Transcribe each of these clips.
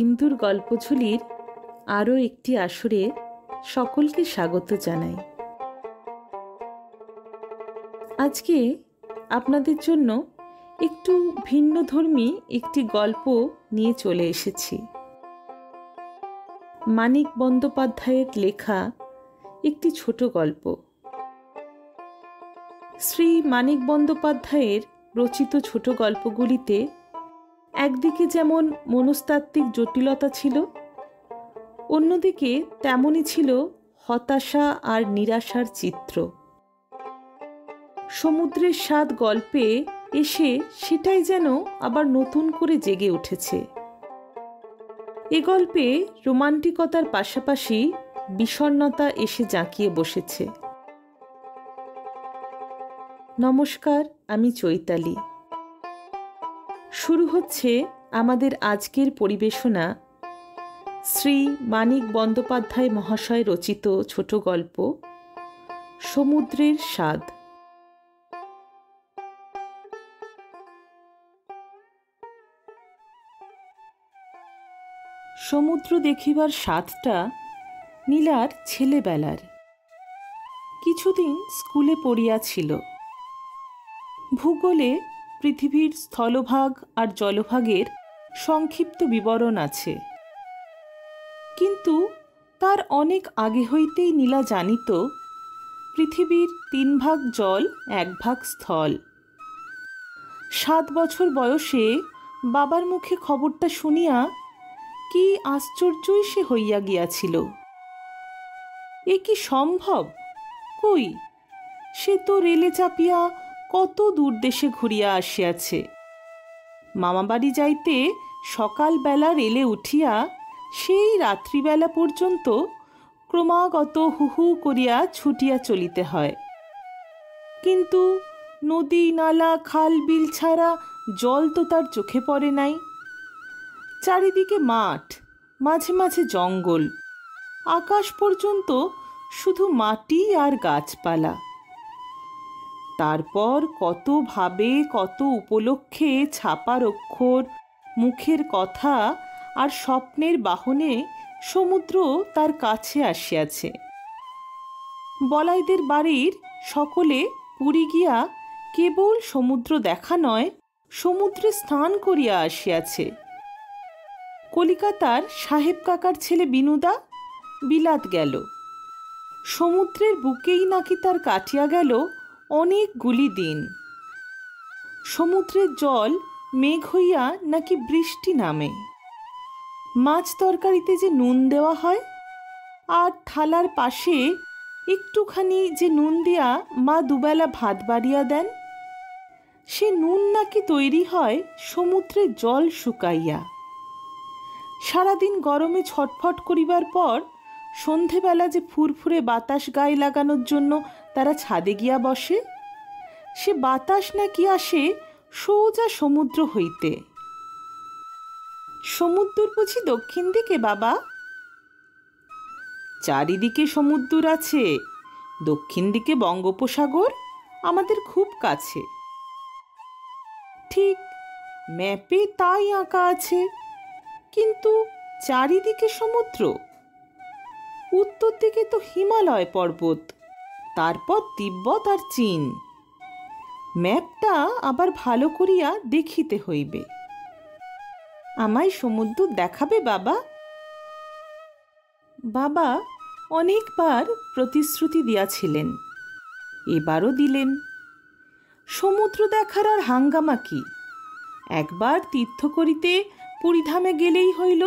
ইন্দুর গল্পঝুলির আরও একটি আসরে সকলকে স্বাগত জানাই। আজকে আপনাদের জন্য একটু ভিন্নধর্মী একটি গল্প নিয়ে চলে এসেছি। মানিক বন্দ্যোপাধ্যায়ের লেখা একটি ছোট গল্প। শ্রী মানিক বন্দ্যোপাধ্যায়ের রচিত ছোট গল্পগুলিতে একদিকে যেমন মনস্তাত্ত্বিক জটিলতা ছিল, অন্যদিকে তেমনই ছিল হতাশা আর নিরাশার চিত্র। সমুদ্রের স্বাদ গল্পে এসে সেটাই যেন আবার নতুন করে জেগে উঠেছে। এ গল্পে রোমান্টিকতার পাশাপাশি বিষণ্ণতা এসে জাঁকিয়ে বসেছে। নমস্কার, আমি চৈতালি। শুরু হচ্ছে আমাদের আজকের পরিবেশনা শ্রী মানিক বন্দ্যোপাধ্যায় মহাশয় রচিত ছোট গল্প সমুদ্রের স্বাদ। সমুদ্র দেখিবার স্বাদটা নীলার ছেলেবেলার। কিছুদিন স্কুলে পড়িয়াছিল। ভূগোলে পৃথিবীর স্থলভাগ আর জলভাগের সংক্ষিপ্ত বিবরণ আছে, কিন্তু তার অনেক আগে হইতেই নীলা জানিত পৃথিবীর 3 ভাগ জল 1 ভাগ স্থল। 7 বছর বয়সে বাবার মুখে খবরটা শুনিয়া কি আশ্চর্যই সে হইয়া গিয়াছিল। এ কি সম্ভব? কই, সে তো রেলে চাপিয়া কত দূর দেশে ঘুরিয়া আসিয়াছে। মামাবাড়ি যাইতে সকালবেলা রেলে উঠিয়া সেই রাত্রিবেলা পর্যন্ত ক্রমাগত হু হু করিয়া ছুটিয়া চলিতে হয়। কিন্তু নদী নালা খাল বিল ছাড়া জল তো তার চোখে পড়ে নাই। চারিদিকে মাঠ, মাঝে মাঝে জঙ্গল, আকাশ পর্যন্ত শুধু মাটি আর গাছপালা। তারপর কত ভাবে, কত উপলক্ষে ছাপার অক্ষর, মুখের কথা আর স্বপ্নের বাহনে সমুদ্র তার কাছে আসিয়াছে। বলাইদের বাড়ির সকলে পুরী গিয়া কেবল সমুদ্র দেখা নয়, সমুদ্রে স্নান করিয়া আসিয়াছে। কলিকাতার সাহেব কাকার ছেলে বিনুদা বিলাত গেল। সমুদ্রের বুকেই নাকি তার কাটিয়া গেল অনেকগুলি দিন। সমুদ্রের জল মেঘ হইয়া নাকি বৃষ্টি নামে। মাছ তরকারিতে যে নুন দেওয়া হয়, আর থালার পাশে একটুখানি যে নুন দিয়া মা দুবেলা ভাত বাড়িয়া দেন, সে নুন নাকি তৈরি হয় সমুদ্রের জল শুকাইয়া। সারাদিন গরমে ছটফট করিবার পর সন্ধেবেলা যে ফুরফুরে বাতাস গায়ে লাগানোর জন্য তারা ছাদে গিয়া বসে, সে বাতাস নাকি আসে সোজা সমুদ্র হইতে। সমুদ্র বুঝি দক্ষিণ দিকে বাবা? চারিদিকে সমুদ্র আছে, দক্ষিণ দিকে বঙ্গোপসাগর, আমাদের খুব কাছে। ঠিক ম্যাপে তাই আঁকা আছে, কিন্তু চারিদিকে সমুদ্র। উত্তর দিকে তো হিমালয় পর্বত, তারপর তিব্বত আর চীন। ম্যাপটা আবার ভালো করিয়া দেখিতে হইবে। আমায় সমুদ্র দেখাবে বাবা? বাবা অনেকবার প্রতিশ্রুতি দিয়াছিলেন, এবারও দিলেন। সমুদ্র দেখার আর হাঙ্গামা কি? একবার তীর্থ করিতে পুরীধামে গেলেই হইল।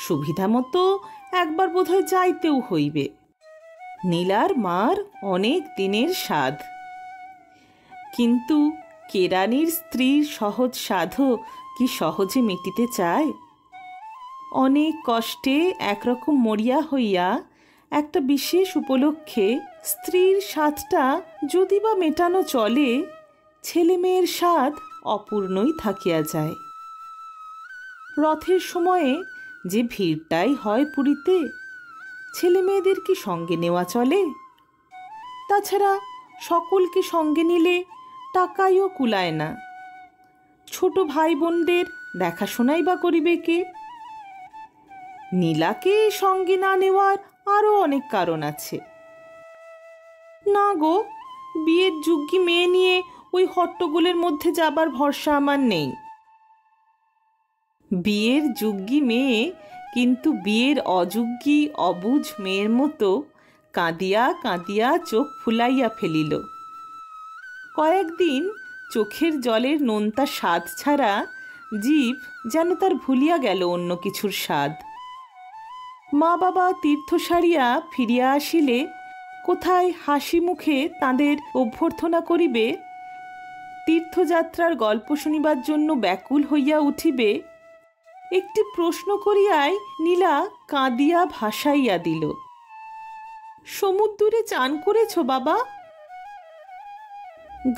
সুবিধা মতো একবার বোধহয় যাইতেও হইবে। নীলার মার অনেক দিনের সাধ। কিন্তু কেরানির স্ত্রীর সহজ সাধও কি সহজে মিটিতে চায়? অনেক কষ্টে একরকম মরিয়া হইয়া একটা বিশেষ উপলক্ষে স্ত্রীর স্বাদটা যদি বা মেটানো চলে, ছেলে মেয়ের স্বাদ অপূর্ণই থাকিয়া যায়। রথের সময়ে যে ভিড়টাই হয় পুরীতে, ছেলে মেয়েদের কি সঙ্গে নেওয়া চলে? তাছাড়া সকলকে সঙ্গে নিলে টাকাইও কুলায় না। ছোট ভাই বোনদের দেখাশোনাই বা করিবে কে? নীলাকে সঙ্গে না নেওয়ার আরও অনেক কারণ আছে। না গো, বিয়ের যোগ্যী মেয়ে নিয়ে ওই হট্টগোলের মধ্যে যাবার ভরসা আমার নেই। বিয়ের যোগ্যী মেয়ে, কিন্তু বিয়ের অযোগ্যী অবুঝ মেয়ের মতো কাঁদিয়া কাঁদিয়া চোখ ফুলাইয়া ফেলিল। কয়েকদিন চোখের জলের নোনতা স্বাদ ছাড়া জিভ যেন তার ভুলিয়া গেল অন্য কিছুর স্বাদ। মা বাবা তীর্থ সারিয়া ফিরিয়া আসিলে কোথায় হাসি মুখে তাঁদের অভ্যর্থনা করিবে, তীর্থযাত্রার গল্প শুনিবার জন্য ব্যাকুল হইয়া উঠিবে, একটি প্রশ্ন করিয়াই নীলা কাঁদিয়া ভাসাইয়া দিল, সমুদ্রে চান করেছ বাবা?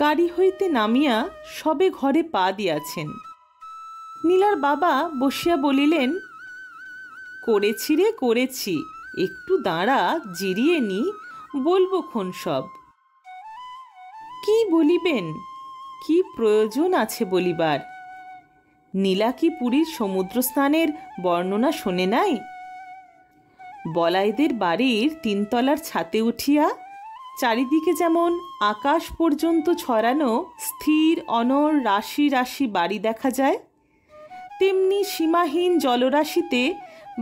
গাড়ি হইতে নামিয়া সবে ঘরে পা দিয়াছেন। নীলার বাবা বসিয়া বলিলেন, করেছি রে করেছি, একটু দাঁড়া, জিরিয়ে নি, বলবো খন সব। কি বলিবেন? কি প্রয়োজন আছে বলিবার? নীলা কি পুরীর সমুদ্র স্নানের বর্ণনা শোনে নাই? বলাইদের বাড়ির ৩ তলার ছাতে উঠিয়া চারিদিকে যেমন আকাশ পর্যন্ত ছড়ানো স্থির অনড় রাশি রাশি বাড়ি দেখা যায়, তেমনি সীমাহীন জলরাশিতে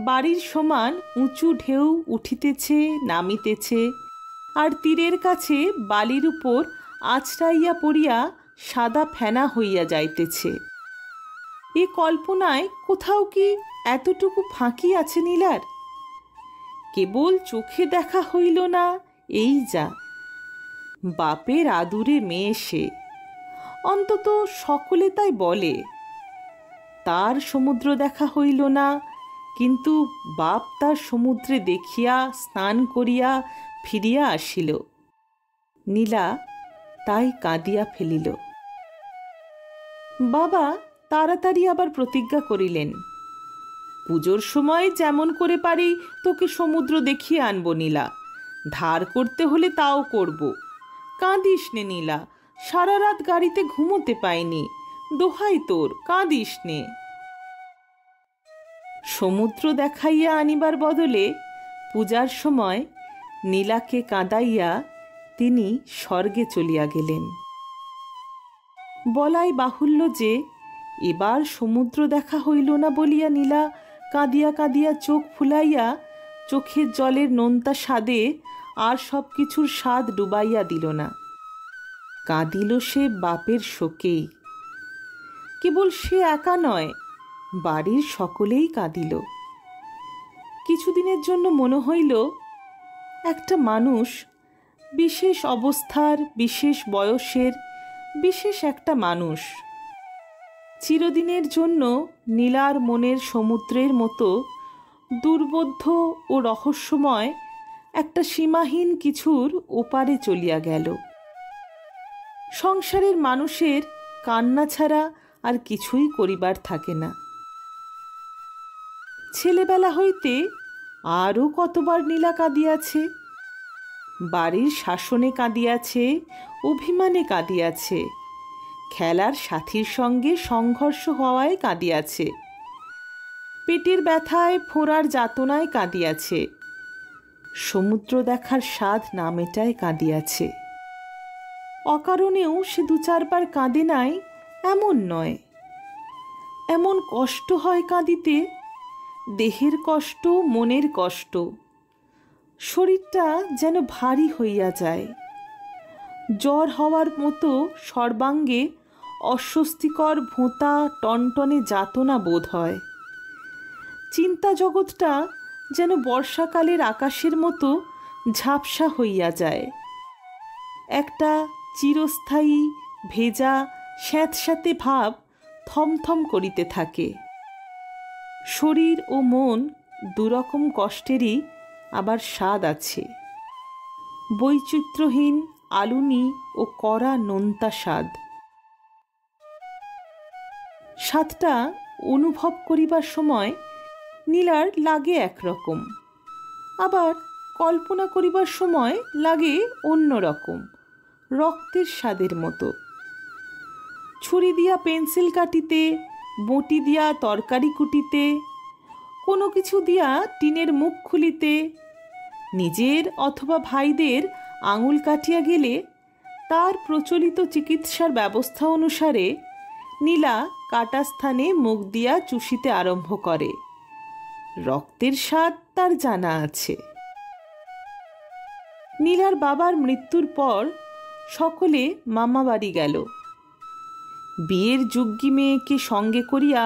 বাড়ির সমান উঁচু ঢেউ উঠিতেছে নামিতেছে, আর তীরের কাছে বালির উপর আছড়াইয়া পড়িয়া সাদা ফেনা হইয়া যাইতেছে। এ কল্পনায় কোথাও কি এতটুকু ফাঁকি আছে নীলার? কেবল চোখে দেখা হইল না, এই যা। বাপের আদুরে মেয়ে সে, অন্তত সকলে তাই বলে। তার সমুদ্র দেখা হইল না, কিন্তু বাপ তার সমুদ্রে দেখিয়া স্নান করিয়া ফিরিয়া আসিল। নীলা তাই কাঁদিয়া ফেলিল। বাবা তাড়াতাড়ি আবার প্রতিজ্ঞা করিলেন, পুজোর সময় যেমন করে পারি তোকে সমুদ্র দেখিয়ে আনবো নীলা, ধার করতে হলে তাও করব। কাঁদিস নে নীলা, সারা রাত গাড়িতে ঘুমোতে পাইনি, দোহাই তোর, কাঁদিস নে। সমুদ্র দেখাইয়া আনিবার বদলে পূজার সময় নীলাকে কাঁদাইয়া তিনি স্বর্গে চলিয়া গেলেন। বলাই বাহুল্য যে এবার সমুদ্র দেখা হইল না বলিয়া নীলা কাঁদিয়া কাঁদিয়া চোখ ফুলাইয়া চোখের জলের নোনতা স্বাদে আর সব কিছুর স্বাদ ডুবাইয়া দিল না। কাঁদিল সে বাপের শোকেই। কেবল সে একা নয়, বাড়ির সকলেই কাঁদিল। কিছুদিনের জন্য মনে হইল একটা মানুষ, বিশেষ অবস্থার, বিশেষ বয়সের, বিশেষ একটা মানুষ, চিরদিনের জন্য নীলার মনের সমুদ্রের মতো দুর্বোধ্য ও রহস্যময় একটা সীমাহীন কিছুর ওপারে চলিয়া গেল। সংসারের মানুষের কান্না ছাড়া আর কিছুই করিবার থাকে না। ছেলেবেলা হইতে আরও কতবার নীলা কাঁদিয়াছে, বাড়ির শাসনে কাঁদিয়াছে, অভিমানে কাঁদিয়াছে, খেলার সাথীর সঙ্গে সংঘর্ষ হওয়ায় কাঁদিয়াছে, পেটের ব্যথায় ফোঁড়ার যাতনায় কাঁদিয়াছে, সমুদ্র দেখার স্বাদ না মেটায় কাঁদিয়াছে। অকারণেও সে ২-৪ বার কাঁদে নাই এমন নয়। এমন কষ্ট হয় কাঁদিতে, দেহের কষ্ট, মনের কষ্ট, শরীরটা যেন ভারী হইয়া যায়। জ্বর হওয়ার মতো সর্বাঙ্গে অস্বস্তিকর ভোঁতা টনটনে যাতনা বোধ হয়। চিন্তা জগৎটা যেন বর্ষাকালের আকাশের মতো ঝাপসা হইয়া যায়। একটা চিরস্থায়ী ভেজা স্যাঁতস্যাঁতে ভাব থমথম করিতে থাকে। শরীর ও মন দুরকম কষ্টেরই আবার স্বাদ আছে, বৈচিত্র্যহীন আলুনি ও কড়া নোনতা স্বাদ। স্বাদটা অনুভব করিবার সময় নীলার লাগে একরকম, আবার কল্পনা করিবার সময় লাগে অন্য রকম, রক্তের স্বাদের মতো। ছুরি দিয়া পেন্সিল কাটিতে, বঁটি দিয়া তরকারি কুটিতে, কোনো কিছু দিয়া টিনের মুখ খুলিতে, নিজের অথবা ভাইদের আঙুল কাটিয়া গেলে তার প্রচলিত চিকিৎসার ব্যবস্থা অনুসারে নীলা কাটা স্থানে মুখ দিয়া চুষিতে আরম্ভ করে। রক্তের স্বাদ তার জানা আছে। নীলার বাবার মৃত্যুর পর সকলে মামা বাড়ি গেল। বিয়ের যোগ্যী মেয়েকে সঙ্গে করিয়া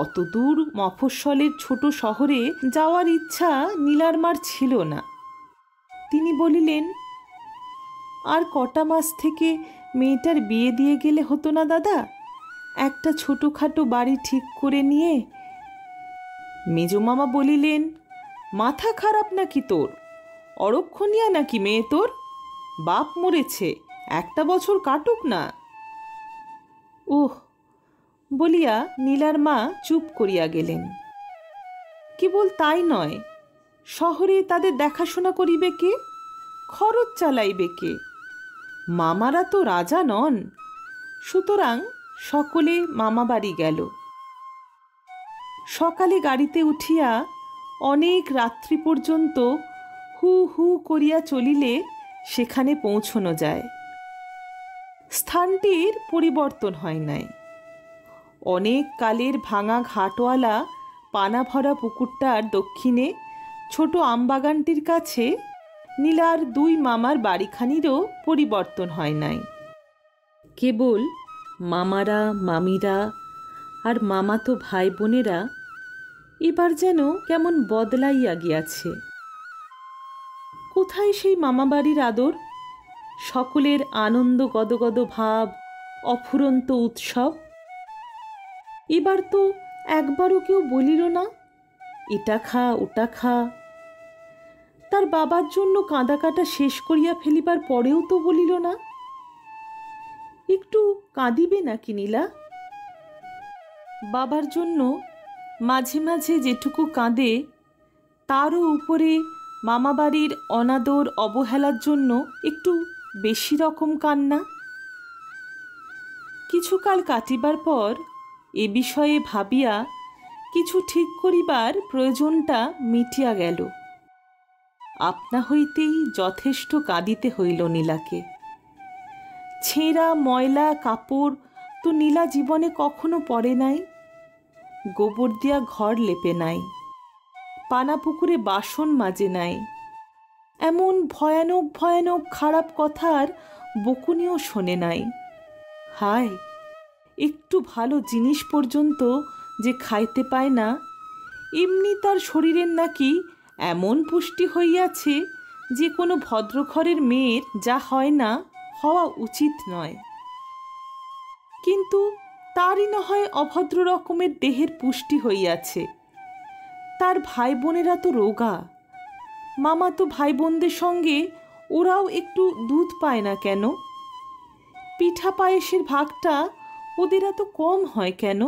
অতদূর মফস্বলের ছোট শহরে যাওয়ার ইচ্ছা নীলার মার ছিল না। তিনি বলিলেন, আর কটা মাস থেকে মেয়েটার বিয়ে দিয়ে গেলে হতো না দাদা? একটা ছোটোখাটো বাড়ি ঠিক করে নিয়ে। মেজমামা বলিলেন, মাথা খারাপ নাকি তোর? অরক্ষণীয়া নাকি মেয়ে তোর? বাপ মরেছে, একটা বছর কাটুক না। ওহ বলিয়া নীলার মা চুপ করিয়া গেলেন। কেবল তাই নয়, শহরে তাদের দেখাশোনা করিবে কে? খরচ চালাইবে কে? মামারা তো রাজা নন। সুতরাং সকলে মামা বাড়ি গেল। সকালে গাড়িতে উঠিয়া অনেক রাত্রি পর্যন্ত হু হু করিয়া চলিলে সেখানে পৌঁছনো যায়। স্থানটির পরিবর্তন হয় নাই। অনেক কালের ভাঙা ঘাটওয়ালা পানা ভরা পুকুরটার দক্ষিণে ছোট আমবাগানটির কাছে নীলার দুই মামার বাড়িখানিরও পরিবর্তন হয় নাই। কেবল মামারা, মামিরা আর মামাতো ভাই বোনেরা এবার যেন কেমন বদলাইয়া গিয়াছে। কোথায় সেই মামাবাড়ির আদর, সকলের আনন্দ গদগদ ভাব, অফুরন্ত উৎসব? এবার তো একবারও কেউ বলিল না, এটা খা ওটা খা। তার বাবার জন্য কাঁদা কাটা শেষ করিয়া ফেলিবার পরেও তো বলিল না, একটু কাঁদিবে নাকি নীলা? বাবার জন্য মাঝে মাঝে যেটুকু কাঁদে, তারও উপরে মামাবাড়ির অনাদর অবহেলার জন্য একটু বেশি রকম কান্না। কিছুকাল কাটিবার পর এ বিষয়ে ভাবিয়া কিছু ঠিক করিবার প্রয়োজনটা মিটিয়া গেল। আপনা হইতেই যথেষ্ট কাঁদিতে হইল নীলাকে। ছেঁড়া ময়লা কাপড় তো নীলা জীবনে কখনো পরে নাই। গোবর দিয়া ঘর লেপে নাই, পানা পুকুরে বাসন মাজে নাই, এমন ভয়ানক ভয়ানক খারাপ কথার বকুনিও শোনে নাই। হায়, একটু ভালো জিনিস পর্যন্ত যে খাইতে পায় না, এমনি তার শরীরের নাকি এমন পুষ্টি হইয়াছে যে কোনো ভদ্রঘরের মেয়ের যা হয় না, হওয়া উচিত নয়। কিন্তু তারই না হয় অভদ্র রকমের দেহের পুষ্টি হইয়াছে। তার ভাই বোনেরা তো রোগা। মামা তো ভাই বোনদের সঙ্গে ওরাও একটু দুধ পায় না কেন? পিঠা পায়েসের ভাগটা ওদের এত কম হয় কেন?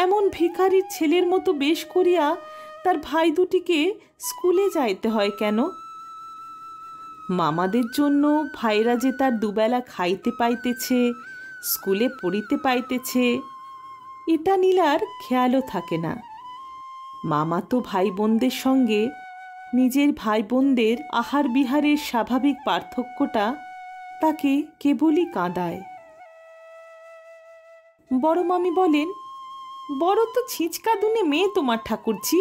এমন ভিখারির ছেলের মতো বেশ করিয়া তার ভাই দুটিকে স্কুলে যাইতে হয় কেন? মামাদের জন্য ভাইরা যে তার দুবেলা খাইতে পাইতেছে, স্কুলে পড়িতে পাইতেছে, এটা নীলার খেয়ালও থাকে না। মামা তো ভাই বোনদের সঙ্গে নিজের ভাই বোনদের আহার বিহারের স্বাভাবিক পার্থক্যটা তাকে কেবলই কাঁদায়। বড় মামি বলেন, বড় তো ছিঁচকা দুনে মেয়ে তোমার ঠাকুরছি।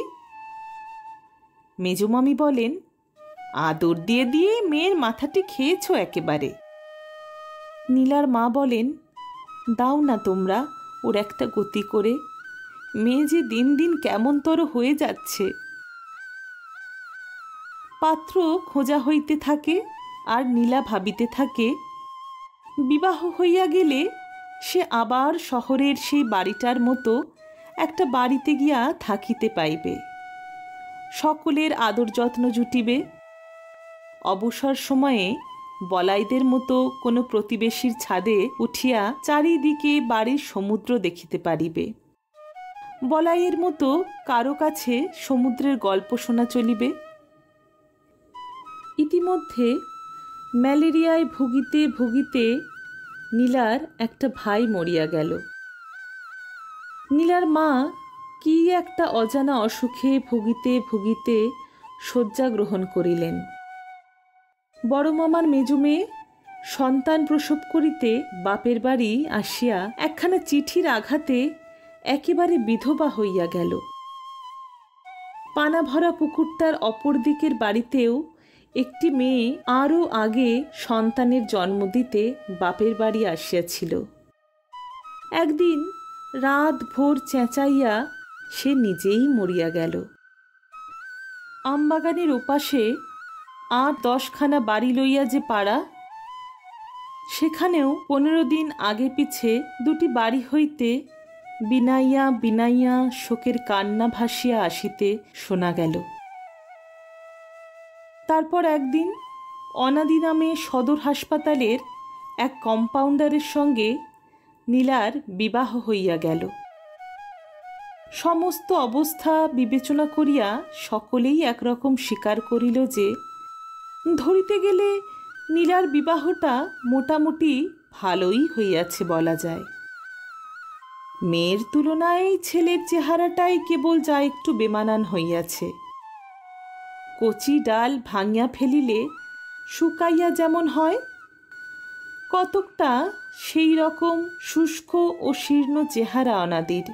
মেজো মামি বলেন, আদর দিয়ে দিয়ে মেয়ের মাথাটি খেয়েছ একেবারে। নীলার মা বলেন, দাও না তোমরা ওর একটা গতি করে, মেয়ে যে দিন দিন কেমনতর হয়ে যাচ্ছে। পাত্র খোঁজা হইতে থাকে আর নীলা ভাবিতে থাকে, বিবাহ হইয়া গেলে সে আবার শহরের সেই বাড়িটার মতো একটা বাড়িতে গিয়া থাকিতে পাইবে। সকলের আদর যত্ন জুটিবে। অবসর সময়ে বলাইদের মতো কোনো প্রতিবেশীর ছাদে উঠিয়া চারিদিকে বাড়ির সমুদ্র দেখিতে পারিবে। বলাইয়ের মতো কারো কাছে সমুদ্রের গল্প শোনা চলিবে। ইতিমধ্যে ম্যালেরিয়ায় ভুগিতে ভুগিতে নীলার একটা ভাই মরিয়া গেল। নীলার মা কি একটা অজানা অসুখে ভুগিতে ভুগিতে শয্যা গ্রহণ করিলেন। বড় মামার মেজো মেয়ে সন্তান প্রসব করিতে বাপের বাড়ি আসিয়া একখানা চিঠির আঘাতে একেবারে বিধবা হইয়া গেল। পানা ভরা পুকুরটার অপর দিকের বাড়িতেও একটি মেয়ে আরও আগে সন্তানের জন্ম দিতে বাপের বাড়ি আসিয়াছিল। একদিন রাত ভোর চেঁচাইয়া সে নিজেই মরিয়া গেল। আমবাগানের ওপাশে ৮-১০খানা বাড়ি লইয়া যে পাড়া, সেখানেও ১৫ দিন আগে পিছে দুটি বাড়ি হইতে বিনাইয়া বিনাইয়া শোকের কান্না ভাসিয়া আসিতে শোনা গেল। তারপর একদিন অনাদি নামে সদর হাসপাতালের এক কম্পাউন্ডারের সঙ্গে নীলার বিবাহ হইয়া গেল। সমস্ত অবস্থা বিবেচনা করিয়া সকলেই একরকম স্বীকার করিল যে ধরিতে গেলে নীলার বিবাহটা মোটামুটি ভালোই হইয়াছে বলা যায়। মেয়ের তুলনায় ছেলের চেহারাটাই কেবল যা একটু বেমানান হইয়াছে। কচি ডাল ভাঙিয়া ফেলিলে শুকাইয়া যেমন হয়, কতকটা সেই রকম শুষ্ক ও শীর্ণ চেহারা অনাদির।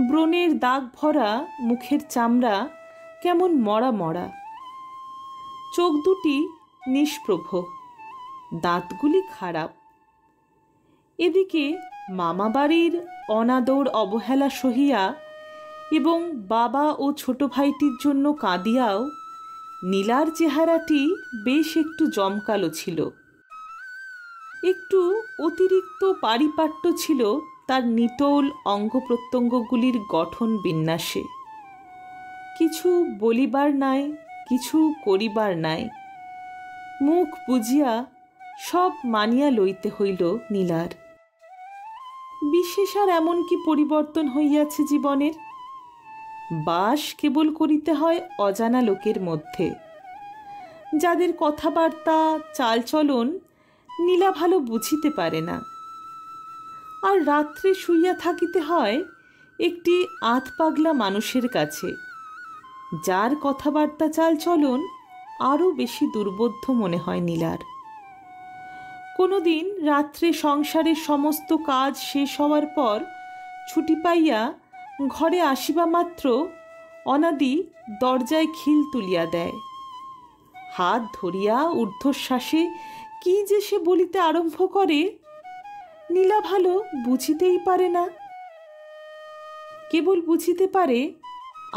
ব্রণের দাগ ভরা মুখের চামড়া কেমন মরা মরা, চোখ দুটি নিষ্প্রভ, দাঁতগুলি খারাপ। এদিকে মামা বাড়ির অনাদর অবহেলা সহিয়া এবং বাবা ও ছোট ভাইটির জন্য কাঁদিয়াও নীলার চেহারাটি বেশ একটু জমকালো ছিল। একটু অতিরিক্ত পারিপাট্য ছিল তার নিটোল অঙ্গ প্রত্যঙ্গগুলির গঠন বিন্যাসে। কিছু বলিবার নাই, কিছু করিবার নাই, মুখ বুঝিয়া সব মানিয়া লইতে হইল নীলার। বিশেষ আর এমন কি পরিবর্তন হইয়াছে জীবনের? বাস কেবল করিতে হয় অজানা লোকের মধ্যে, যাদের কথাবার্তা চালচলন নীলা ভালো বুঝিতে পারে না। আর রাত্রে শুইয়া থাকিতে হয় একটি আধপাগলা মানুষের কাছে, যার কথাবার্তা চালচলন আরও বেশি দুর্বোধ্য মনে হয় নীলার। কোনোদিন রাত্রে সংসারের সমস্ত কাজ শেষ হওয়ার পর ছুটি পাইয়া ঘরে আসিবা মাত্র অনাদি দরজায় খিল তুলিয়া দেয়। হাত ধরিয়া ঊর্ধ্বশ্বাসে কি যে সে বলিতে আরম্ভ করে নীলা ভালো বুঝিতেই পারে না। কেবল বুঝিতে পারে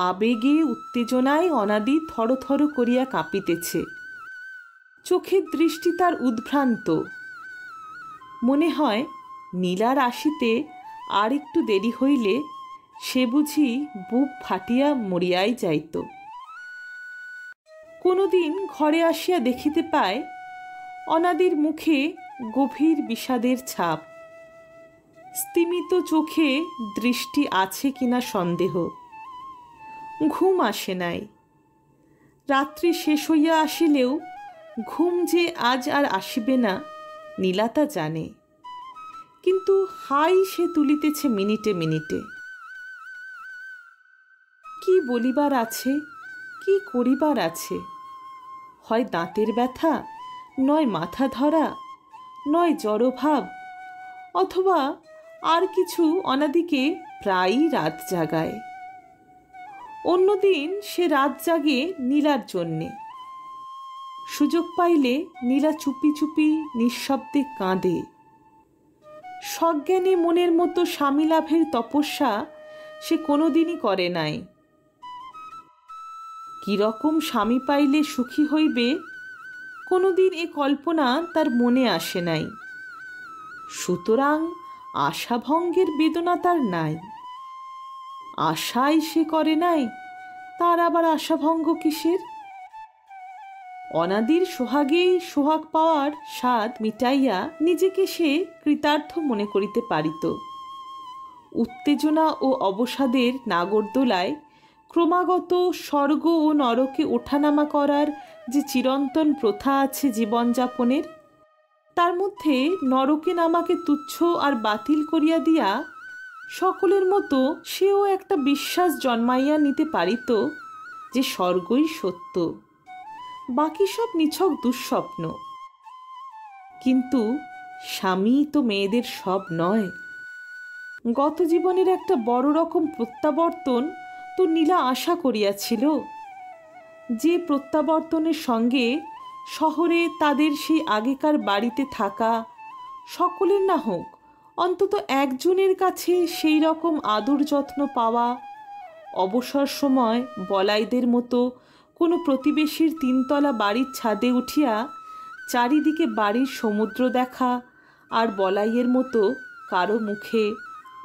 আবেগে উত্তেজনায় অনাদি থরথর করিয়া কাঁপিতেছে, চোখের দৃষ্টি তার উদ্ভ্রান্ত। মনে হয় নীলার আসিতে আর একটু দেরি হইলে সে বুঝি বুক ফাটিয়া মরিয়াই যাইত। কোনোদিন ঘরে আসিয়া দেখিতে পায় অনাদির মুখে গভীর বিষাদের ছাপ। স্তিমিত চোখে দৃষ্টি আছে কিনা সন্দেহ। ঘুম আসে নাই। রাত্রি শেষ হইয়া আসিলেও ঘুম যে আজ আর আসিবে না নীলা তা জানে, কিন্তু হাই সে তুলিতেছে মিনিটে মিনিটে। কি বলিবার আছে, কি করিবার আছে? হয় দাঁতের ব্যথা, নয় মাথা ধরা, নয় জড়ভাব, অথবা আর কিছু অনাদিকে প্রায়ই রাত জাগায়। অন্যদিন সে রাত জাগে নীলার জন্যে। সুযোগ পাইলে নীলা চুপি চুপি নিঃশব্দে কাঁদে। সজ্ঞানে মনের মতো স্বামী লাভের তপস্যা সে কোনোদিনই করে নাই। কিরকম স্বামী পাইলে সুখী হইবে কোনোদিন এ কল্পনা তার মনে আসে নাই। সুতরাং আশাভঙ্গের বেদনা তার নাই। আশাই সে করে নাই, তার আবার আশাভঙ্গ কিসের? অনাদির সোহাগেই সোহাগ পাওয়ার স্বাদ মিটাইয়া নিজেকে সে কৃতার্থ মনে করিতে পারিত। উত্তেজনা ও অবসাদের নাগরদোলায় ক্রমাগত স্বর্গ ও নরকে ওঠানামা করার যে চিরন্তন প্রথা আছে জীবনযাপনের, তার মধ্যে নরকে নামাকে তুচ্ছ আর বাতিল করিয়া দিয়া সকলের মতো সেও একটা বিশ্বাস জন্মাইয়া নিতে পারিত যে স্বর্গই সত্য, বাকি সব নিছক দুঃস্বপ্ন। কিন্তু স্বামী তো মেয়েদের সব নয়। গত জীবনের একটা বড় রকম প্রত্যাবর্তন তো নীলা আশা করিয়াছিল, যে প্রত্যাবর্তনের সঙ্গে শহরে তাদের সেই আগেকার বাড়িতে থাকা, সকলের না হোক অন্তত একজনের কাছে সেই রকম আদর যত্ন পাওয়া, অবসর সময় বলাইদের মতো কোনো প্রতিবেশীর তিনতলা বাড়ির ছাদে উঠিয়া চারিদিকে বাড়ির সমুদ্র দেখা, আর বলাইয়ের মতো কারো মুখে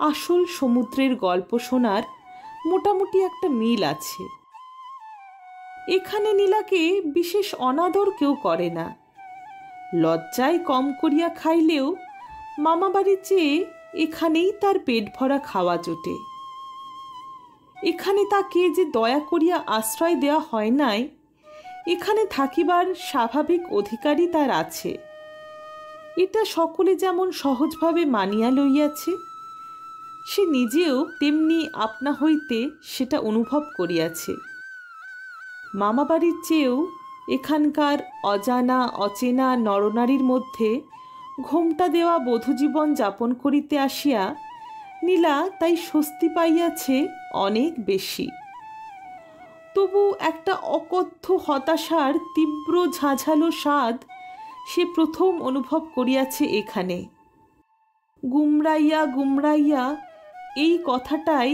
আসল সমুদ্রের গল্প শোনার মোটামুটি একটা মিল আছে। এখানে নীলাকে বিশেষ অনাদর কেউ করে না। লজ্জায় কম করিয়া খাইলেও মামাবাড়ির চেয়ে এখানেই তার পেট ভরা খাওয়া জোটে। এখানে তাকে যে দয়া করিয়া আশ্রয় দেওয়া হয় নাই, এখানে থাকিবার স্বাভাবিক অধিকারই তার আছে। এটা সকলে যেমন সহজভাবে মানিয়া লইয়াছে, সে নিজেও তেমনি আপনা হইতে সেটা অনুভব করিয়াছে। মামাবাড়ির চেয়েও এখানকার অজানা অচেনা নরনারীর মধ্যে ঘোমটা দেওয়া বধূজীবন যাপন করিতে আসিয়া নীলা তাই স্বস্তি পাইয়াছে অনেক বেশি। তবু একটা অকথ্য হতাশার তীব্র ঝাঁঝালো স্বাদ সে প্রথম অনুভব করিয়াছে এখানে। গুমরাইয়া গুমরাইয়া এই কথাটাই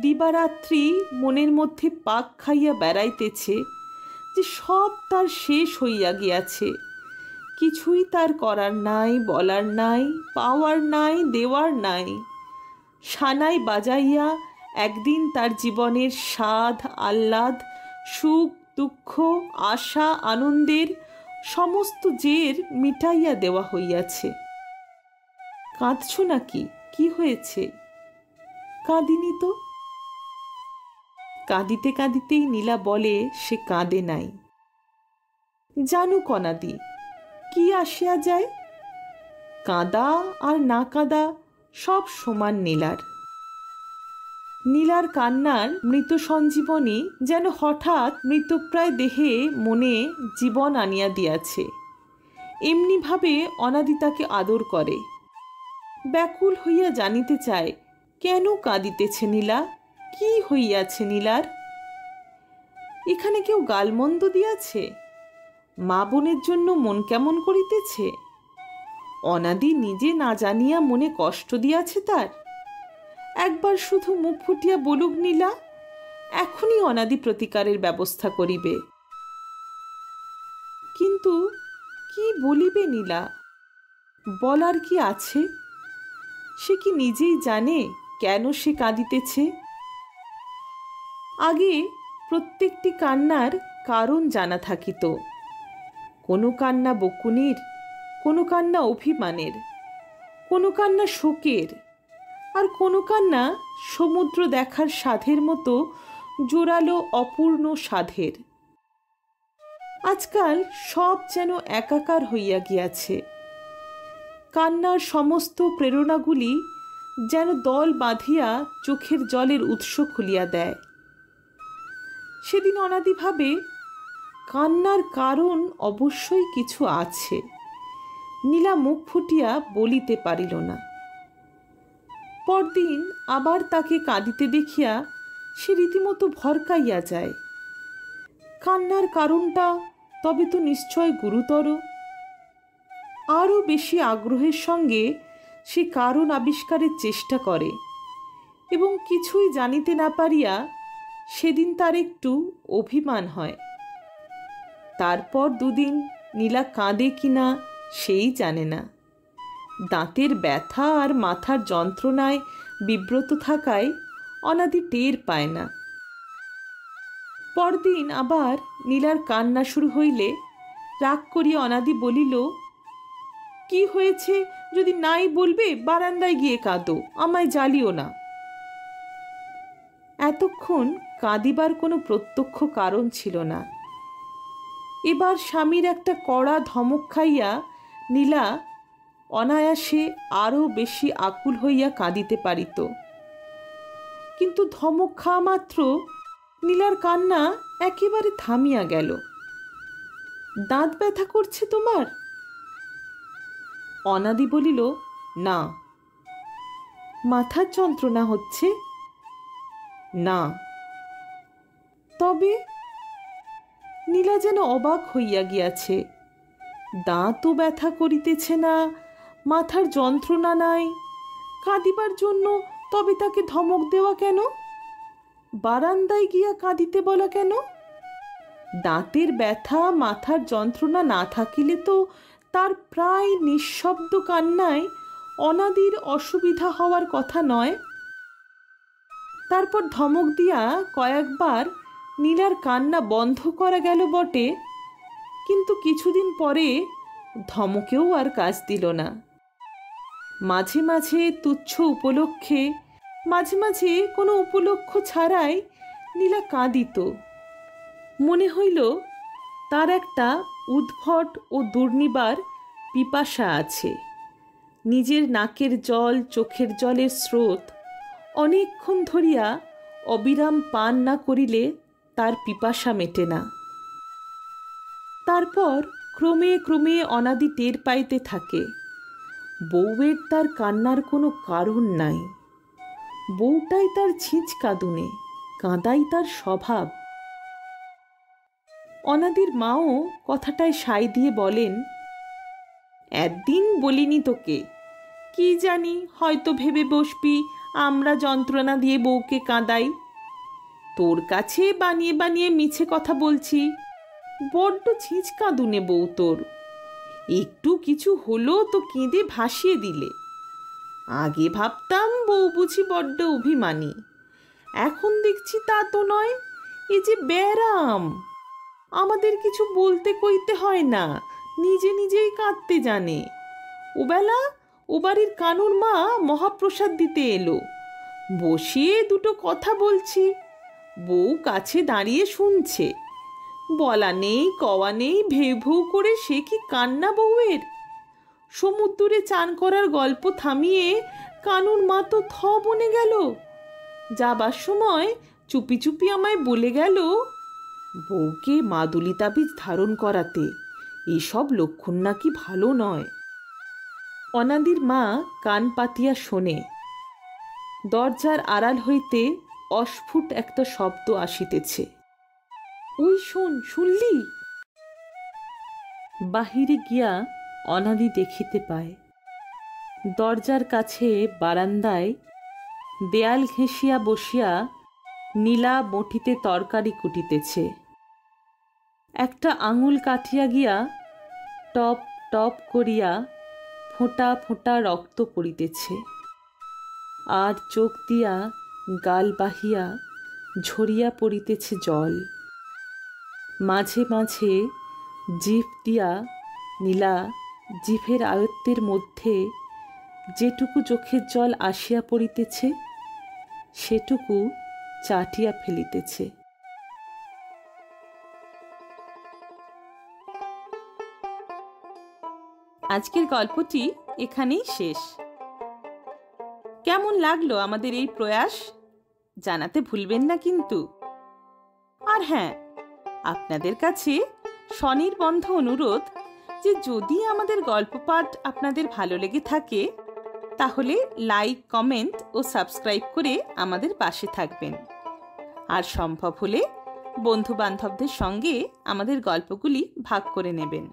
দিবারাত্রি মনের মধ্যে পাক খাইয়া বেড়াইতেছে যে সব তার শেষ হইয়া গিয়াছে, কিছুই তার করার নাই, বলার নাই, পাওয়ার নাই, দেওয়ার নাই। সানাই বাজাইয়া একদিন তার জীবনের স্বাদ, আহ্লাদ, সুখ, দুঃখ, আশা, আনন্দের সমস্ত জের মিটাইয়া দেওয়া হইয়াছে। কাঁদছ নাকি? কি হয়েছে? কাঁদিনি তো। কাঁদিতে কাঁদিতেই নীলা বলে সে কাঁদে নাই। জানুক অনাদি, কি আসিয়া যায়? কাঁদা আর না কাঁদা সব সমান নীলার। নীলার কান্নার মৃত সঞ্জীবনী যেন হঠাৎ মৃতপ্রায় দেহে মনে জীবন আনিয়া দিয়াছে। এমনিভাবে অনাদি তাকে আদর করে। ব্যাকুল হইয়া জানিতে চায় কেন কাঁদিতেছে নীলা, কি হইয়াছে নীলার। এখানে কেউ গালমন্দ দিয়াছে? মা বোনের জন্য মন কেমন করিতেছে? অনাদি নিজে না জানিয়া মনে কষ্ট দিয়াছে তার? একবার শুধু মুখ ফুটিয়া বলুক নীলা, এখনই অনাদি প্রতিকারের ব্যবস্থা করিবে। কিন্তু কি বলিবে নীলা? বলার কি আছে? সে কি নিজেই জানে কেন সে কাঁদিতেছে? আগে প্রত্যেকটি কান্নার কারণ জানা থাকিত। কোনো কান্না বকুনির, কোনো কান্না অভিমানের, কোনো কান্না শোকের, আর কোনো কান্না সমুদ্র দেখার স্বাদের মতো জোরালো অপূর্ণ স্বাদের। আজকাল সব যেন একাকার হইয়া গিয়াছে। কান্নার সমস্ত প্রেরণাগুলি যেন দল বাঁধিয়া চোখের জলের উৎস খুলিয়া দেয়। সেদিন অনাদি ভাবে কান্নার কারণ অবশ্যই কিছু আছে। নীলা মুখ ফুটিয়া বলিতে পারিল না। পরদিন আবার তাকে কাঁদিতে দেখিয়া সে রীতিমতো ভরকাইয়া যায়। কান্নার কারণটা তবে তো নিশ্চয় গুরুতর। আরও বেশি আগ্রহের সঙ্গে সে কারণ আবিষ্কারের চেষ্টা করে এবং কিছুই জানিতে না পারিয়া সেদিন তার একটু অভিমান হয়। তারপর দুদিন নীলা কাঁদে কিনা সেই জানে না। দাঁতের ব্যথা আর মাথার যন্ত্রণায় বিব্রত থাকায় অনাদি টের পায় না। পরদিন আবার নীলার কান্না শুরু হইলে রাগ করিয়া অনাদি বলিল, কি হয়েছে যদি নাই বলবে বারান্দায় গিয়ে কাঁদো, আমায় জ্বালিও না। এতক্ষণ কাঁদিবার কোনো প্রত্যক্ষ কারণ ছিল না। এবার স্বামীর একটা কড়া ধমক খাইয়া নীলা অনায়াসে আরও বেশি আকুল হইয়া কাঁদিতে পারিত। কিন্তু ধমক খাওয়া মাত্র নীলার কান্না একেবারে থামিয়া গেল। দাঁত ব্যথা করছে তোমার? অনাদি বলিল, না। মাথার যন্ত্রণা হচ্ছে? না। তবে? নীলা যেন অবাক হইয়া গিয়াছে। দাঁতও ব্যথা করিতেছে না, মাথার যন্ত্রণা নাই, কাঁদিবার জন্য তবে তাকে ধমক দেওয়া কেন? বারান্দায় গিয়া কাঁদিতে বলা কেন? দাঁতের ব্যথা মাথার যন্ত্রণা না থাকিলে তো তার প্রায় নিঃশব্দ কান্নায় অনাদির অসুবিধা হওয়ার কথা নয়। তারপর ধমক দিয়া কয়েকবার নীলার কান্না বন্ধ করা গেল বটে, কিন্তু কিছুদিন পরে ধমকেও আর কাজ দিল না। মাঝে মাঝে তুচ্ছ উপলক্ষে, মাঝে মাঝে কোনো উপলক্ষ ছাড়াই নীলা কাঁদিত। মনে হইল তার একটা উদ্ভট ও দুর্নিবার পিপাসা আছে। নিজের নাকের জল, চোখের জলের স্রোত অনেকক্ষণ ধরিয়া অবিরাম পান না করিলে তার পিপাসা মেটে না। তারপর ক্রমে ক্রমে অনাদি টের পাইতে থাকে বউয়ের তার কান্নার কোনো কারণ নাই। বউটাই তার ছিঁচ কাঁদুনে, কাঁদাই তার স্বভাব। অনাদির মাও কথাটায় সায় দিয়ে বলেন, একদিন বলিনি তোকে? কি জানি, হয়তো ভেবে বসবি আমরা যন্ত্রণা দিয়ে বউকে কাঁদাই। তোর কাছে বানিয়ে বানিয়ে মিছে কথা বলছি। বড্ড ছিঁচ কাঁদুনে বউ তোর। একটু কিছু হলো তো কেঁদে ভাসিয়ে দিলে। আগে ভাবতাম বউ বুঝি বড্ড অভিমানী, এখন দেখছি তা তো নয়। এ যে ব্যারাম, আমাদের কিছু বলতে কইতে হয় না, নিজে নিজেই কাঁদতে জানে। ওবেলা ও বাড়ির কানুর মা মহাপ্রসাদ দিতে এলো, বসিয়ে দুটো কথা বলছি, বউ কাছে দাঁড়িয়ে শুনছে। বলা নেই কওয়া নেই, ভেউ ভেউ করে সে কি কান্না বউয়ের! সমুদ্রে চান করার গল্প থামিয়ে কানুর মা তো থ বনে গেল। যাবার সময় চুপি চুপি আমায় বলে গেল, বউকে মাদুলি তাবিজ ধারণ করাতে, এসব লক্ষণ নাকি ভালো নয়। অনাদির মা কান পাতিয়া শোনে। দরজার আড়াল হইতে অস্ফুট একটা শব্দ আসিতেছে। ওই শোন, শুনলি? বাহিরে গিয়া অনাদি দেখিতে পায় দরজার কাছে বারান্দায় দেয়াল ঘেঁষিয়া বসিয়া নীলা বটিতে তরকারি কুটিতেছে। একটা আঙুল কাটিয়া গিয়া টপ টপ করিয়া ফোঁটা ফোঁটা রক্ত পড়িতেছে, আর চোখ দিয়া গাল বাহিয়া ঝরিয়া পড়িতেছে জল। মাঝে মাঝে জিভ দিয়া নীলা জিভের আয়ত্তের মধ্যে যেটুকু চোখের জল আসিয়া পড়িতেছে সেটুকু চাটিয়া ফেলিতেছে। আজকের গল্পটি এখানেই শেষ। কেমন লাগলো আমাদের এই প্রয়াস জানাতে ভুলবেন না কিন্তু। আর হ্যাঁ, আপনাদের কাছে স্বনির্বন্ধ অনুরোধ যে যদি আমাদের গল্প পাঠ আপনাদের ভালো লেগে থাকে তাহলে লাইক, কমেন্ট ও সাবস্ক্রাইব করে আমাদের পাশে থাকবেন। আর সম্ভব হলে বন্ধু বান্ধবদের সঙ্গে আমাদের গল্পগুলি ভাগ করে নেবেন।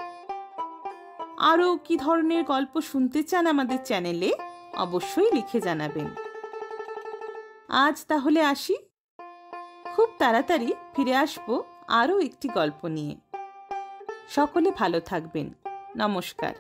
আরও কি ধরনের গল্প শুনতে চান আমাদের চ্যানেলে অবশ্যই লিখে জানাবেন। আজ তাহলে আসি, খুব তাড়াতাড়ি ফিরে আসবো আরও একটি গল্প নিয়ে। সকলে ভালো থাকবেন। নমস্কার।